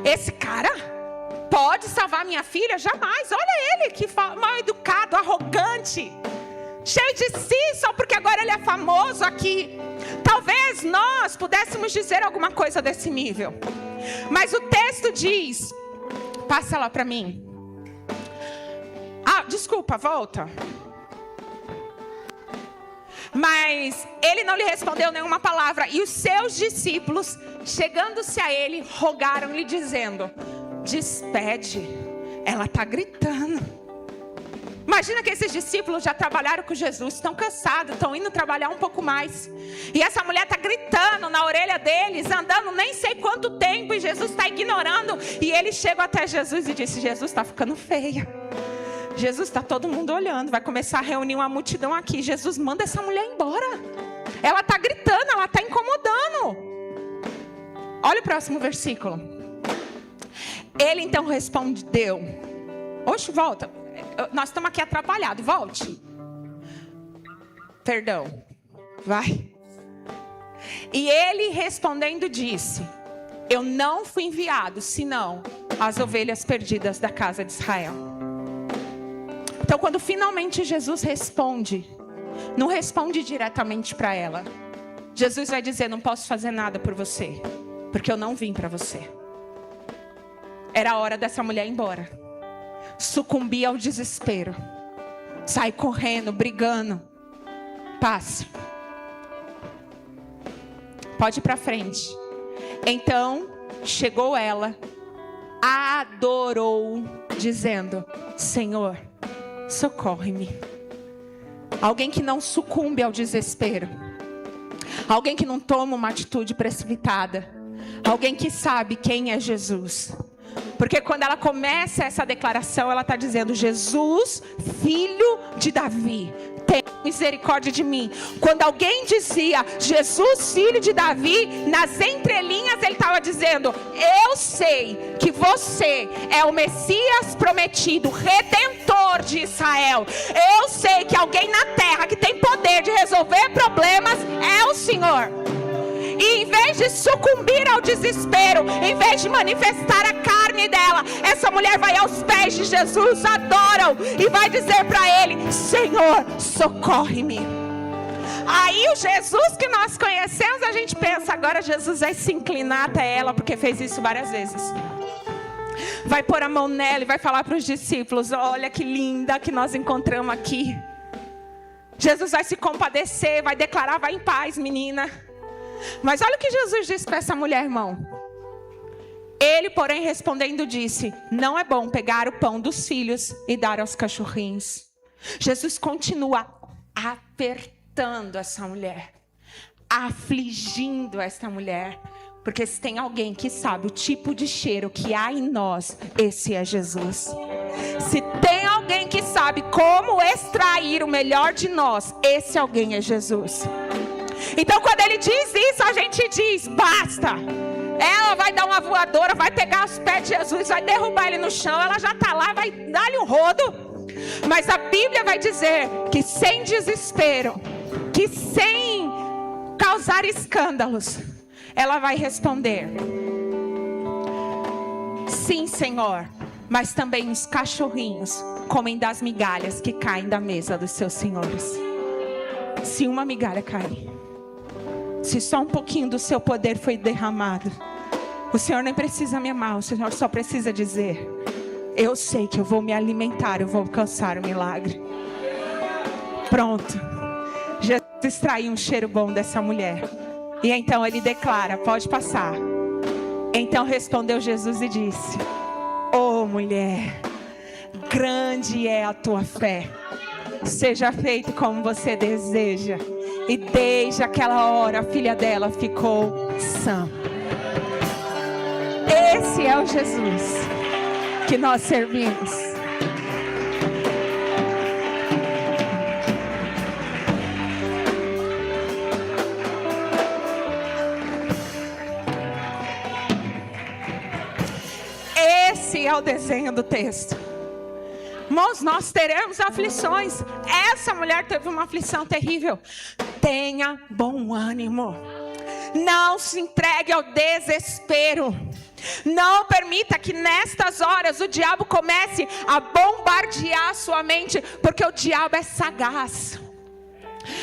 Esse cara pode salvar minha filha? Jamais. Olha ele, que mal educado, arrogante, cheio de si, só porque agora ele é famoso aqui. Talvez nós pudéssemos dizer alguma coisa desse nível. Mas o texto diz, passa lá para mim. Desculpa, volta. Mas ele não lhe respondeu nenhuma palavra. E os seus discípulos, chegando-se a ele, rogaram-lhe dizendo, despede, ela está gritando. Imagina que esses discípulos já trabalharam com Jesus, estão cansados, estão indo trabalhar um pouco mais. E essa mulher está gritando na orelha deles, andando nem sei quanto tempo, e Jesus está ignorando. E eles chegam até Jesus e dizem, Jesus, está ficando feia. Jesus, está todo mundo olhando, vai começar a reunir uma multidão aqui. Jesus, manda essa mulher embora. Ela está gritando, ela está incomodando. Olha o próximo versículo. Ele então respondeu. Oxe, volta. Nós estamos aqui atrapalhados, volte. Perdão. Vai. E ele respondendo disse, eu não fui enviado, senão as ovelhas perdidas da casa de Israel. Então, quando finalmente Jesus responde, não responde diretamente para ela. Jesus vai dizer, não posso fazer nada por você, porque eu não vim para você. Era a hora dessa mulher ir embora. Sucumbir ao desespero. Sai correndo, brigando. Passa. Pode ir para frente. Então, chegou ela, adorou, dizendo, Senhor, socorre-me. Alguém que não sucumbe ao desespero. Alguém que não toma uma atitude precipitada. Alguém que sabe quem é Jesus. Porque quando ela começa essa declaração, ela está dizendo, Jesus, filho de Davi, tem misericórdia de mim. Quando alguém dizia, Jesus, filho de Davi, nas entrelinhas ele estava dizendo, eu sei que você é o Messias prometido, Redentor de Israel. Eu sei que alguém na terra que tem poder de resolver problemas é o Senhor. E em vez de sucumbir ao desespero, em vez de manifestar a carne dela, essa mulher vai aos pés de Jesus, adora-o e vai dizer para ele, Senhor, socorre-me. Aí o Jesus que nós conhecemos, a gente pensa, agora Jesus vai se inclinar até ela, porque fez isso várias vezes. Vai pôr a mão nela e vai falar para os discípulos, olha que linda que nós encontramos aqui. Jesus vai se compadecer, vai declarar, vai em paz, menina. Mas olha o que Jesus disse para essa mulher, irmão. Ele, porém, respondendo, disse, não é bom pegar o pão dos filhos e dar aos cachorrinhos. Jesus continua apertando essa mulher, afligindo essa mulher. Porque se tem alguém que sabe o tipo de cheiro que há em nós, esse é Jesus. Se tem alguém que sabe como extrair o melhor de nós, esse alguém é Jesus. Então quando ele diz isso, a gente diz, basta. Ela vai dar uma voadora, vai pegar os pés de Jesus, vai derrubar ele no chão, ela já está lá, vai dar-lhe um rodo. Mas a Bíblia vai dizer que sem desespero, que sem causar escândalos, ela vai responder, sim, Senhor, mas também os cachorrinhos comem das migalhas que caem da mesa dos seus senhores. Se uma migalha cair, se só um pouquinho do seu poder foi derramado, o Senhor nem precisa me amar, o Senhor só precisa dizer: eu sei que eu vou me alimentar, eu vou alcançar o milagre. Pronto. Jesus extraiu um cheiro bom dessa mulher. E então ele declara: pode passar. Então respondeu Jesus e disse: oh mulher, grande é a tua fé. Seja feito como você deseja. E desde aquela hora a filha dela ficou sã. Esse é o Jesus que nós servimos. Esse é o desenho do texto. Irmãos, nós teremos aflições. Essa mulher teve uma aflição terrível. Tenha bom ânimo. Não se entregue ao desespero. Não permita que nestas horas o diabo comece a bombardear a sua mente, porque o diabo é sagaz.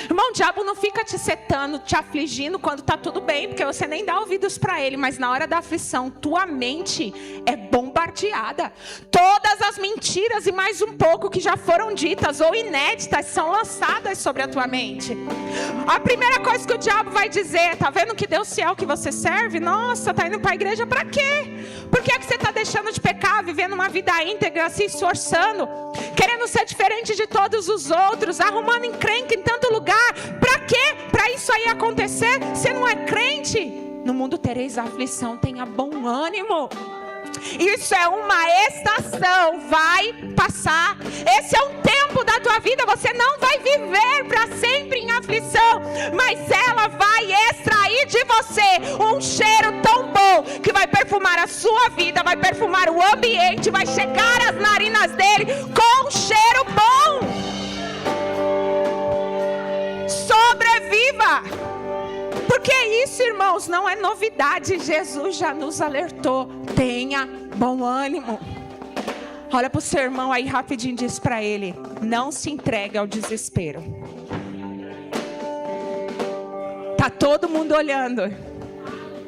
Irmão, o diabo não fica te setando, te afligindo quando está tudo bem, porque você nem dá ouvidos para ele. Mas na hora da aflição, tua mente é bombardeada. Todas as mentiras e mais um pouco que já foram ditas ou inéditas são lançadas sobre a tua mente. A primeira coisa que o diabo vai dizer: tá vendo que Deus é o que você serve? Nossa, tá indo para a igreja para quê? Por que você está deixando de pecar, vivendo uma vida íntegra, se esforçando, querendo ser diferente de todos os outros, arrumando encrenca em tanto lugar? Para quê? Para isso aí acontecer? Você não é crente? No mundo tereis aflição, tenha bom ânimo. Isso é uma estação, vai passar. Esse é um tempo da tua vida. Você não vai viver para sempre em aflição, mas ela vai extrair de você um cheiro tão bom que vai perfumar a sua vida, vai perfumar o ambiente, vai chegar às narinas dele com um cheiro bom. Sobreviva. Porque isso, irmãos, não é novidade. Jesus já nos alertou. Tenha bom ânimo. Olha para o seu irmão aí rapidinho e diz para ele: não se entregue ao desespero. Tá todo mundo olhando.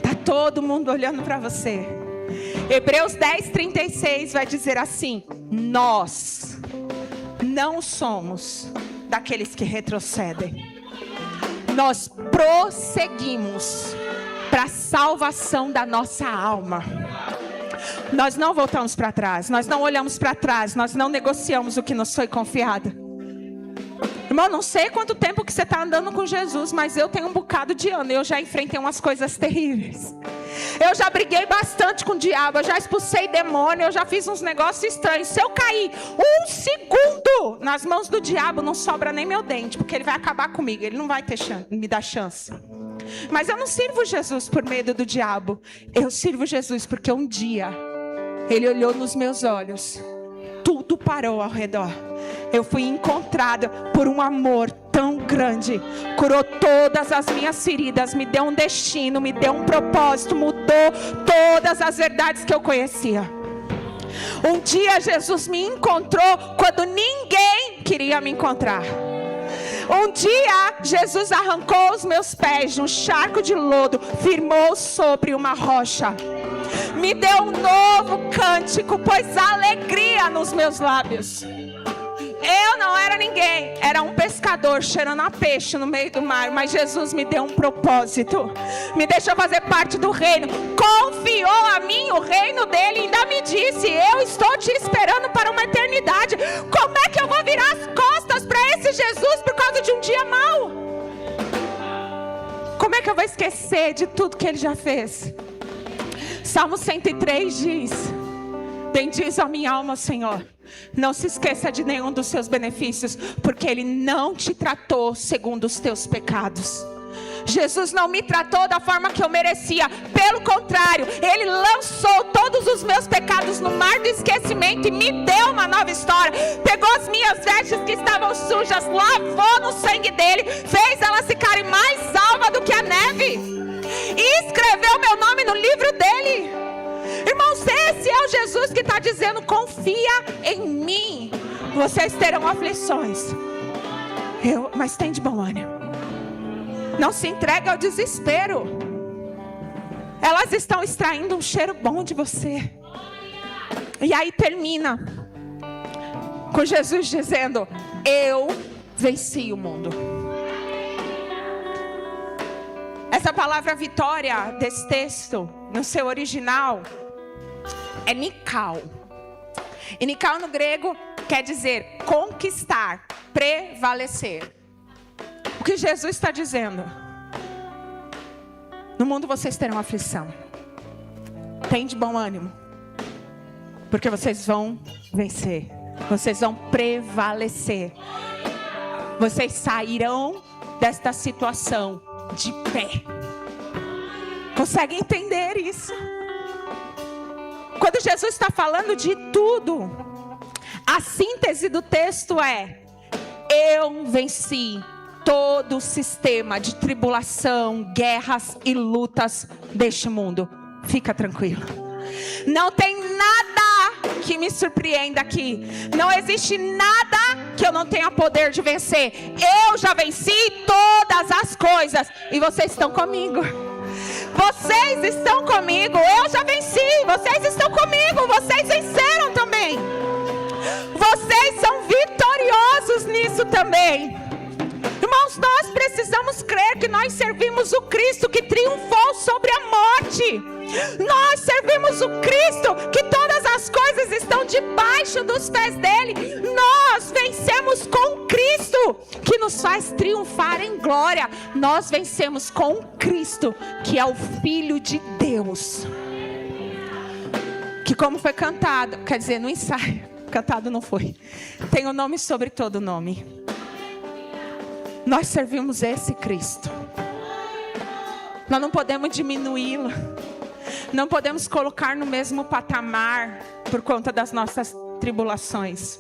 Tá todo mundo olhando para você. Hebreus 10:36 vai dizer assim: nós não somos daqueles que retrocedem. Nós prosseguimos para a salvação da nossa alma. Nós não voltamos para trás, nós não olhamos para trás, nós não negociamos o que nos foi confiado. Irmão, não sei quanto tempo que você está andando com Jesus, mas eu tenho um bocado de ano, eu já enfrentei umas coisas terríveis. Eu já briguei bastante com o diabo, eu já expulsei demônio, eu já fiz uns negócios estranhos. Se eu cair um segundo nas mãos do diabo, não sobra nem meu dente, porque ele vai acabar comigo, ele não vai ter me dar chance. Mas eu não sirvo Jesus por medo do diabo. Eu sirvo Jesus porque um dia ele olhou nos meus olhos, tudo parou ao redor. Eu fui encontrada por um amor tão grande, curou todas as minhas feridas, me deu um destino, me deu um propósito, mudou todas as verdades que eu conhecia. Um dia Jesus me encontrou quando ninguém queria me encontrar. Um dia Jesus arrancou os meus pés de um charco de lodo, firmou sobre uma rocha, me deu um novo cântico, pôs alegria nos meus lábios. Eu não era ninguém, era um pescador cheirando a peixe no meio do mar, mas Jesus me deu um propósito, me deixou fazer parte do reino, confiou a mim o reino dele, ainda me disse: eu estou te esperando para uma eternidade. Como é que eu vou virar as costas para esse Jesus por causa de um dia mau? Como é que eu vou esquecer de tudo que ele já fez? Salmo 103 diz: bendiz a minha alma, Senhor. Não se esqueça de nenhum dos seus benefícios, porque ele não te tratou segundo os teus pecados. Jesus não me tratou da forma que eu merecia. Pelo contrário, ele lançou todos os meus pecados no mar do esquecimento e me deu uma nova história. Pegou as minhas vestes que estavam sujas, lavou no sangue dele, fez elas ficarem mais alvas do que a neve e escreveu meu nome no livro dele. Irmãos, esse é o Jesus que está dizendo: confia em mim. Vocês terão aflições. Mas tem de bom ânimo. Não se entregue ao desespero. Elas estão extraindo um cheiro bom de você. E aí termina com Jesus dizendo: eu venci o mundo. Essa palavra vitória desse texto, no seu original, é nikao. E nikao no grego quer dizer conquistar, prevalecer. O que Jesus está dizendo? No mundo vocês terão aflição. Tem de bom ânimo. Porque vocês vão vencer. Vocês vão prevalecer. Vocês sairão desta situação de pé. Consegue entender isso? Quando Jesus está falando de tudo, a síntese do texto é: eu venci todo o sistema de tribulação, guerras e lutas deste mundo. Fica tranquilo. Não tem nada que me surpreenda aqui. Não existe nada que eu não tenha poder de vencer. Eu já venci todas as coisas. E vocês estão comigo. Vocês estão comigo. Eu já venci. Vocês estão comigo. Vocês venceram também. Vocês são vitoriosos nisso também. Irmãos, nós precisamos crer que nós servimos o Cristo que triunfou sobre a morte. Nós servimos o Cristo que todas as coisas estão debaixo dos pés dele. Nós vencemos com Cristo que nos faz triunfar em glória. Nós vencemos com Cristo que é o Filho de Deus. Que, como foi cantado, quer dizer, no ensaio, cantado não foi, tem o nome sobre todo nome. Nós servimos esse Cristo. Nós não podemos diminuí-lo. Não podemos colocar no mesmo patamar por conta das nossas tribulações.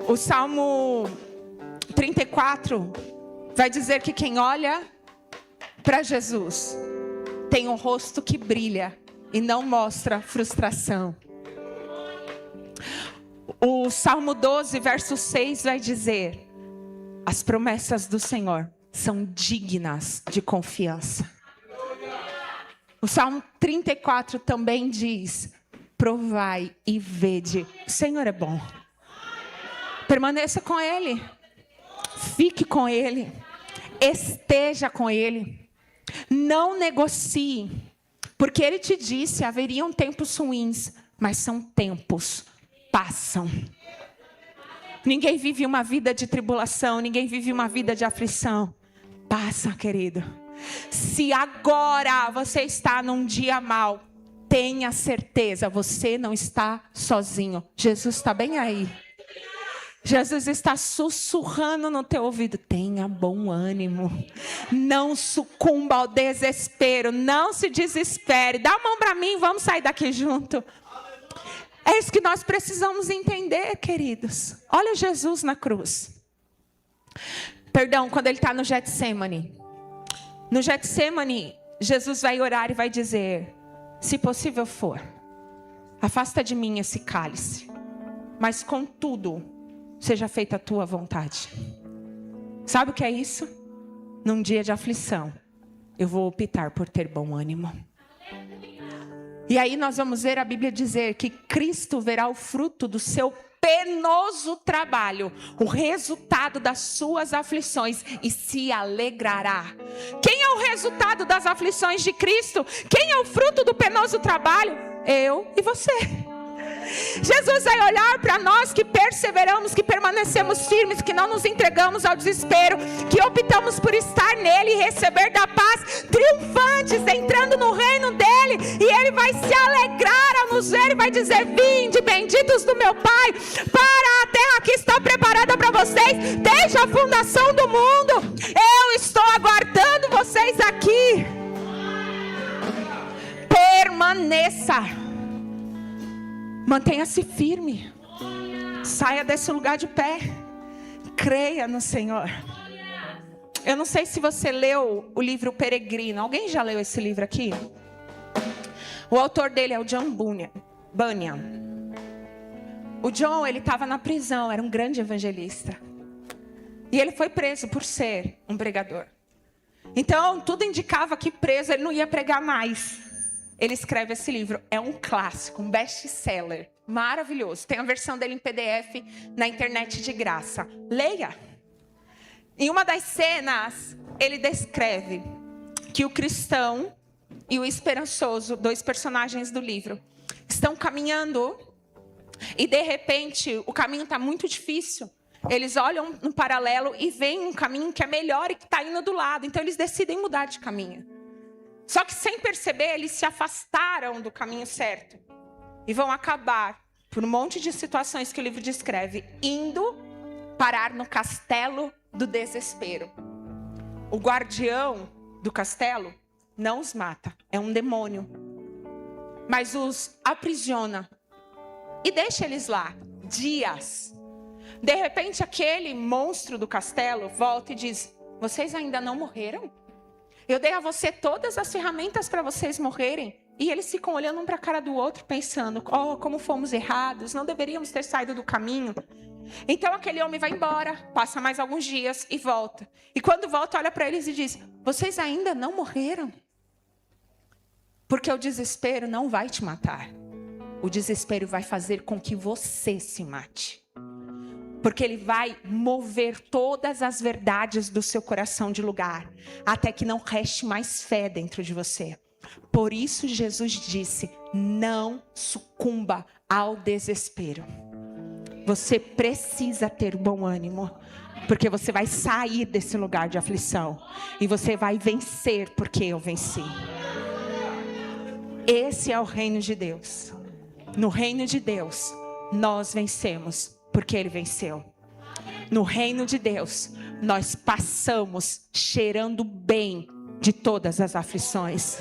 O Salmo 34 vai dizer que quem olha para Jesus tem um rosto que brilha e não mostra frustração. O Salmo 12, verso 6 vai dizer: as promessas do Senhor são dignas de confiança. O Salmo 34 também diz: provai e vede, o Senhor é bom. Permaneça com Ele. Fique com Ele. Esteja com Ele. Não negocie. Porque Ele te disse, haveriam tempos ruins, mas são tempos, passam. Ninguém vive uma vida de tribulação, ninguém vive uma vida de aflição. Passa, querido. Se agora você está num dia mau, tenha certeza, você não está sozinho. Jesus está bem aí. Jesus está sussurrando no teu ouvido: tenha bom ânimo. Não sucumba ao desespero, não se desespere. Dá a mão para mim, vamos sair daqui junto. É isso que nós precisamos entender, queridos. Olha Jesus na cruz. Perdão, quando ele está no Getsemane. No Getsemane, Jesus vai orar e vai dizer: se possível for, afasta de mim esse cálice, mas contudo, seja feita a tua vontade. Sabe o que é isso? Num dia de aflição, eu vou optar por ter bom ânimo. E aí nós vamos ver a Bíblia dizer que Cristo verá o fruto do seu penoso trabalho, o resultado das suas aflições, e se alegrará. Quem é o resultado das aflições de Cristo? Quem é o fruto do penoso trabalho? Eu e você. Jesus vai olhar para nós que perseveramos, que permanecemos firmes, que não nos entregamos ao desespero, que optamos por estar nele e receber da paz, triunfantes, entrando no reino dele, e ele vai se alegrar ao nos ver e vai dizer: vinde, benditos do meu Pai, para a terra que está preparada para vocês desde a fundação do mundo. Eu estou aguardando vocês aqui. Permaneça. Mantenha-se firme. Saia desse lugar de pé. Creia no Senhor. Eu não sei se você leu o livro Peregrino. Alguém já leu esse livro aqui? O autor dele é o John Bunyan. O John, ele estava na prisão, era um grande evangelista. E ele foi preso por ser um pregador. Então, tudo indicava que preso ele não ia pregar mais. Ele escreve esse livro. É um clássico, um best-seller. Maravilhoso. Tem a versão dele em PDF na internet de graça. Leia. Em uma das cenas, ele descreve que o cristão e o esperançoso, 2 personagens do livro, estão caminhando e, de repente, o caminho está muito difícil. Eles olham no paralelo e veem um caminho que é melhor e que está indo do lado. Então, eles decidem mudar de caminho. Só que, sem perceber, eles se afastaram do caminho certo. E vão acabar, por um monte de situações que o livro descreve, indo parar no castelo do desespero. O guardião do castelo não os mata, é um demônio. Mas os aprisiona e deixa eles lá, dias. De repente, aquele monstro do castelo volta e diz: vocês ainda não morreram? Eu dei a você todas as ferramentas para vocês morrerem. E eles ficam olhando um para a cara do outro, pensando: oh, como fomos errados, não deveríamos ter saído do caminho. Então aquele homem vai embora, passa mais alguns dias e volta. E quando volta, olha para eles e diz: vocês ainda não morreram? Porque o desespero não vai te matar. O desespero vai fazer com que você se mate. Porque ele vai mover todas as verdades do seu coração de lugar, até que não reste mais fé dentro de você. Por isso Jesus disse: não sucumba ao desespero. Você precisa ter bom ânimo, porque você vai sair desse lugar de aflição. E você vai vencer, porque eu venci. Esse é o reino de Deus. No reino de Deus, nós vencemos, porque Ele venceu. No reino de Deus, nós passamos cheirando bem de todas as aflições.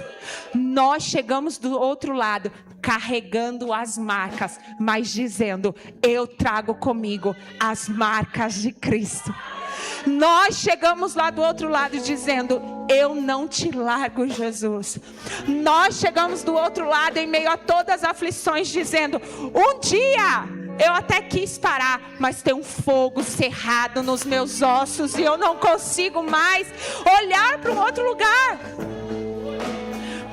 Nós chegamos do outro lado carregando as marcas, mas dizendo: eu trago comigo as marcas de Cristo. Nós chegamos lá do outro lado dizendo: eu não te largo, Jesus. Nós chegamos do outro lado em meio a todas as aflições dizendo: um dia eu até quis parar, mas tem um fogo cerrado nos meus ossos e eu não consigo mais olhar para um outro lugar.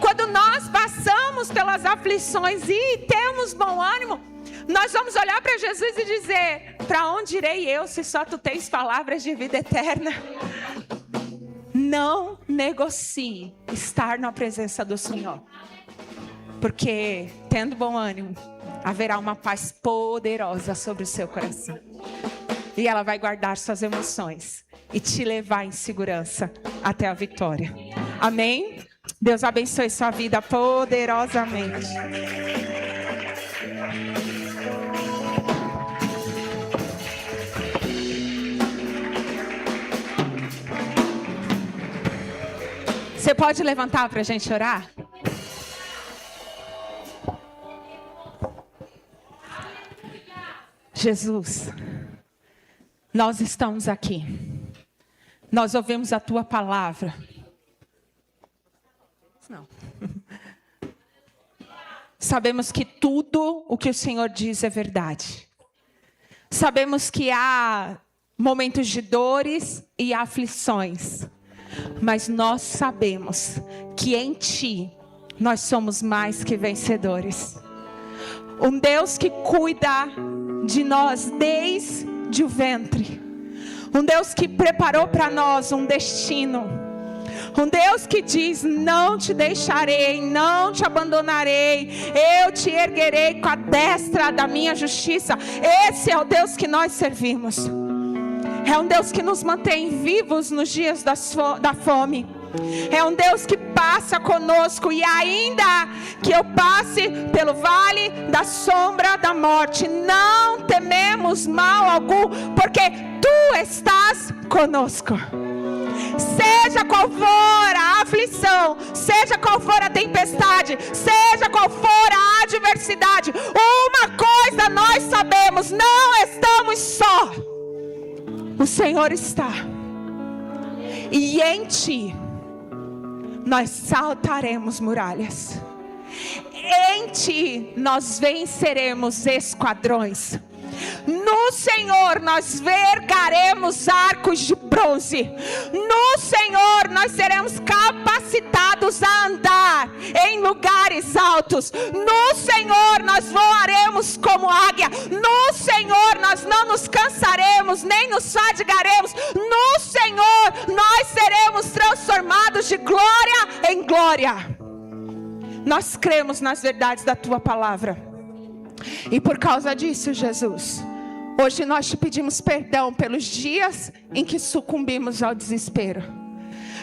Quando nós passamos pelas aflições e temos bom ânimo, nós vamos olhar para Jesus e dizer: para onde irei eu se só tu tens palavras de vida eterna? Não negocie estar na presença do Senhor, porque tendo bom ânimo, haverá uma paz poderosa sobre o seu coração. E ela vai guardar suas emoções e te levar em segurança até a vitória. Amém? Deus abençoe sua vida poderosamente. Você pode levantar para a gente orar? Jesus, nós estamos aqui. Nós ouvimos a tua palavra. Não. Sabemos que tudo o que o Senhor diz é verdade. Sabemos que há momentos de dores e aflições. Mas nós sabemos que em Ti nós somos mais que vencedores. Um Deus que cuida de nós desde o ventre. Um Deus que preparou para nós um destino. Um Deus que diz: não te deixarei, não te abandonarei, eu te erguerei com a destra da minha justiça. Esse é o Deus que nós servimos. É um Deus que nos mantém vivos nos dias da fome. É um Deus que passa conosco. E ainda que eu passe pelo vale da sombra da morte, não tememos mal algum, porque Tu estás conosco. Seja qual for a aflição, seja qual for a tempestade, seja qual for a adversidade, uma coisa nós sabemos: não estamos só. O Senhor está. E em Ti nós saltaremos muralhas. em ti nós venceremos esquadrões. No Senhor nós vergaremos arcos de bronze. No Senhor nós seremos capacitados a andar em lugares altos. No Senhor nós voaremos como águia. No Senhor nós não nos cansaremos, nem nos fadigaremos. No Senhor nós seremos transformados de glória em glória. Nós cremos nas verdades da tua palavra. E por causa disso, Jesus, hoje nós te pedimos perdão pelos dias em que sucumbimos ao desespero.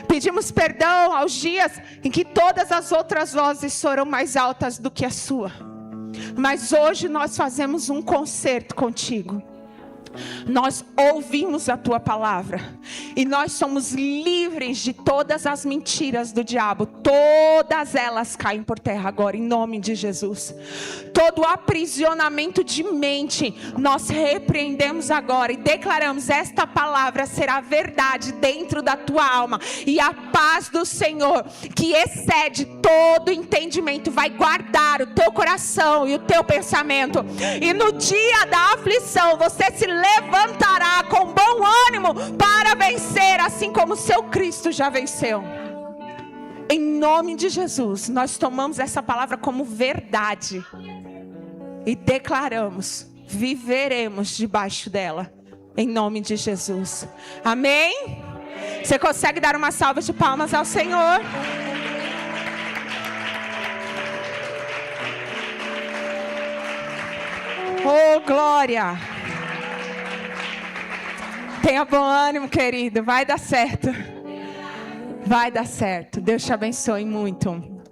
Pedimos perdão aos dias em que todas as outras vozes foram mais altas do que a sua. Mas hoje nós fazemos um concerto contigo. Nós ouvimos a tua palavra e nós somos livres de todas as mentiras do diabo. Todas elas caem por terra agora, em nome de Jesus. Todo aprisionamento de mente nós repreendemos agora e declaramos: esta palavra será verdade dentro da tua alma, e a paz do Senhor, que excede todo entendimento, vai guardar o teu coração e o teu pensamento. E no dia da aflição você se levantará com bom ânimo para vencer, assim como o seu Cristo já venceu. Em nome de Jesus, nós tomamos essa palavra como verdade e declaramos: viveremos debaixo dela, em nome de Jesus. Amém? Você consegue dar uma salva de palmas ao Senhor? Oh, glória! Tenha bom ânimo, querido. Vai dar certo. Vai dar certo. Deus te abençoe muito.